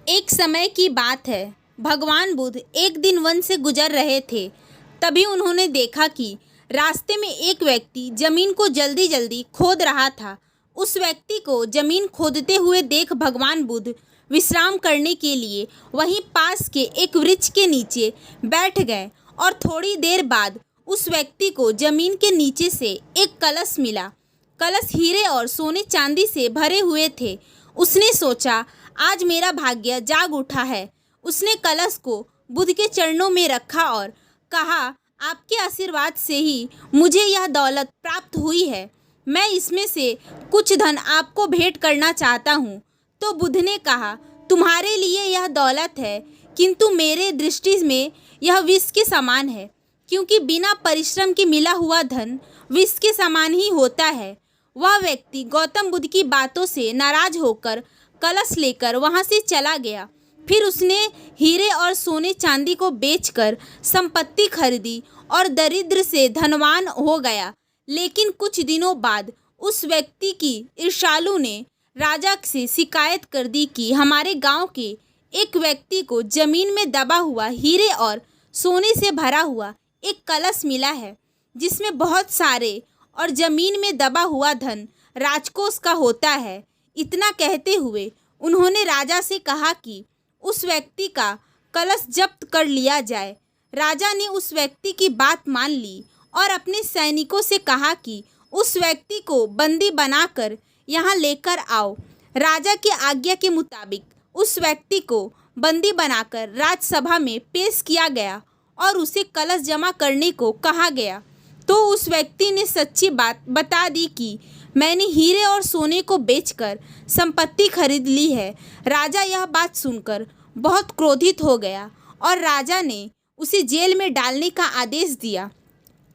एक समय की बात है। भगवान बुद्ध एक दिन वन से गुजर रहे थे। तभी उन्होंने देखा कि रास्ते में एक व्यक्ति जमीन को जल्दी जल्दी खोद रहा था। उस व्यक्ति को जमीन खोदते हुए देख भगवान बुद्ध विश्राम करने के लिए वहीं पास के एक वृक्ष के नीचे बैठ गए और थोड़ी देर बाद उस व्यक्ति को जमीन के नीचे से एक कलश मिला। कलश हीरे और सोने चांदी से भरे हुए थे। उसने सोचा, आज मेरा भाग्य जाग उठा है। उसने कलश को बुद्ध के चरणों में रखा और कहा, आपके आशीर्वाद से ही मुझे यह दौलत प्राप्त हुई है। मैं इसमें से कुछ धन आपको भेंट करना चाहता हूँ। तो बुद्ध ने कहा, तुम्हारे लिए यह दौलत है, किंतु मेरे दृष्टि में यह विष के समान है, क्योंकि बिना परिश्रम के मिला हुआ धन विष के समान ही होता है। वह व्यक्ति गौतम बुद्ध की बातों से नाराज होकर कलश लेकर वहां से चला गया। फिर उसने हीरे और सोने चांदी को बेचकर संपत्ति खरीदी और दरिद्र से धनवान हो गया। लेकिन कुछ दिनों बाद उस व्यक्ति की ईर्ष्यालु ने राजा से शिकायत कर दी कि हमारे गांव के एक व्यक्ति को जमीन में दबा हुआ हीरे और सोने से भरा हुआ एक कलश मिला है, जिसमें बहुत सारे और जमीन में दबा हुआ धन राजकोष का होता है। इतना कहते हुए उन्होंने राजा से कहा कि उस व्यक्ति का कलश जब्त कर लिया जाए। राजा ने उस व्यक्ति की बात मान ली और अपने सैनिकों से कहा कि उस व्यक्ति को बंदी बनाकर यहाँ लेकर आओ। राजा की आज्ञा के मुताबिक उस व्यक्ति को बंदी बनाकर राजसभा में पेश किया गया और उसे कलश जमा करने को कहा गया। तो उस व्यक्ति ने सच्ची बात बता दी कि मैंने हीरे और सोने को बेचकर संपत्ति खरीद ली है। राजा यह बात सुनकर बहुत क्रोधित हो गया और राजा ने उसे जेल में डालने का आदेश दिया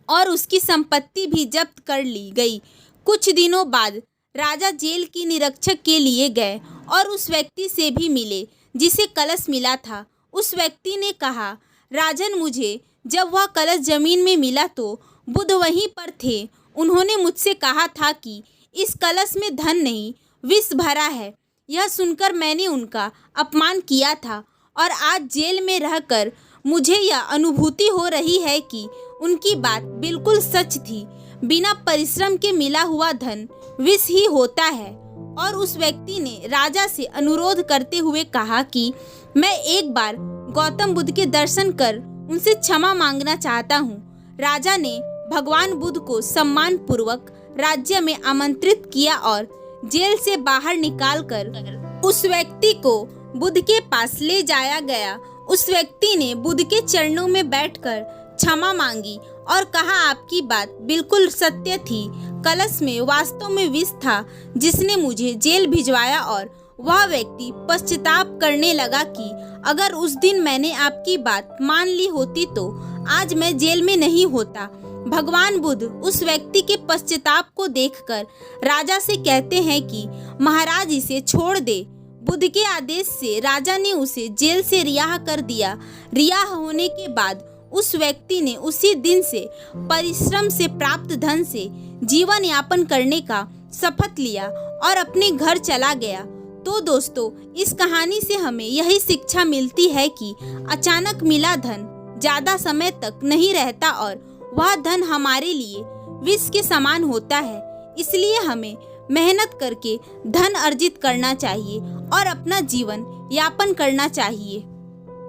और उसकी संपत्ति भी जब्त कर ली गई। कुछ दिनों बाद राजा जेल की निरीक्षक के लिए गए और उस व्यक्ति से भी मिले जिसे कलश मिला था। उस व्यक्ति ने कहा, राजन, मुझे जब वह कलश जमीन में मिला तो बुद्ध वहीं पर थे। उन्होंने मुझसे कहा था कि इस कलश में धन नहीं, विष भरा है। यह सुनकर मैंने उनका अपमान किया था और आज जेल में रहकर मुझे यह अनुभूति हो रही है कि उनकी बात बिल्कुल सच थी। बिना परिश्रम के मिला हुआ धन विष ही होता है। और उस व्यक्ति ने राजा से अनुरोध करते हुए कहा कि मैं एक बार गौतम बुद्ध के दर्शन कर उनसे क्षमा मांगना चाहता हूँ। राजा ने भगवान बुद्ध को सम्मान पूर्वक राज्य में आमंत्रित किया और जेल से बाहर निकालकर उस व्यक्ति को बुद्ध के पास ले जाया गया। उस व्यक्ति ने बुद्ध के चरणों में बैठकर क्षमा मांगी और कहा, आपकी बात बिल्कुल सत्य थी। कलश में वास्तव में विष था जिसने मुझे जेल भिजवाया। और वह व्यक्ति पश्चाताप करने लगा कि अगर उस दिन मैंने आपकी बात मान ली होती तो आज मैं जेल में नहीं होता। भगवान बुद्ध उस व्यक्ति के पश्चाताप को देखकर राजा से कहते हैं कि महाराज, इसे छोड़ दे। बुद्ध के आदेश से राजा ने उसे जेल से रिहा कर दिया। रिहा होने के बाद उस व्यक्ति ने उसी दिन से परिश्रम से प्राप्त धन से जीवन यापन करने का शपथ लिया और अपने घर चला गया। तो दोस्तों, इस कहानी से हमें यही शिक्षा मिलती है कि अचानक मिला धन ज्यादा समय तक नहीं रहता और वह धन हमारे लिए विष के समान होता है। इसलिए हमें मेहनत करके धन अर्जित करना चाहिए और अपना जीवन यापन करना चाहिए।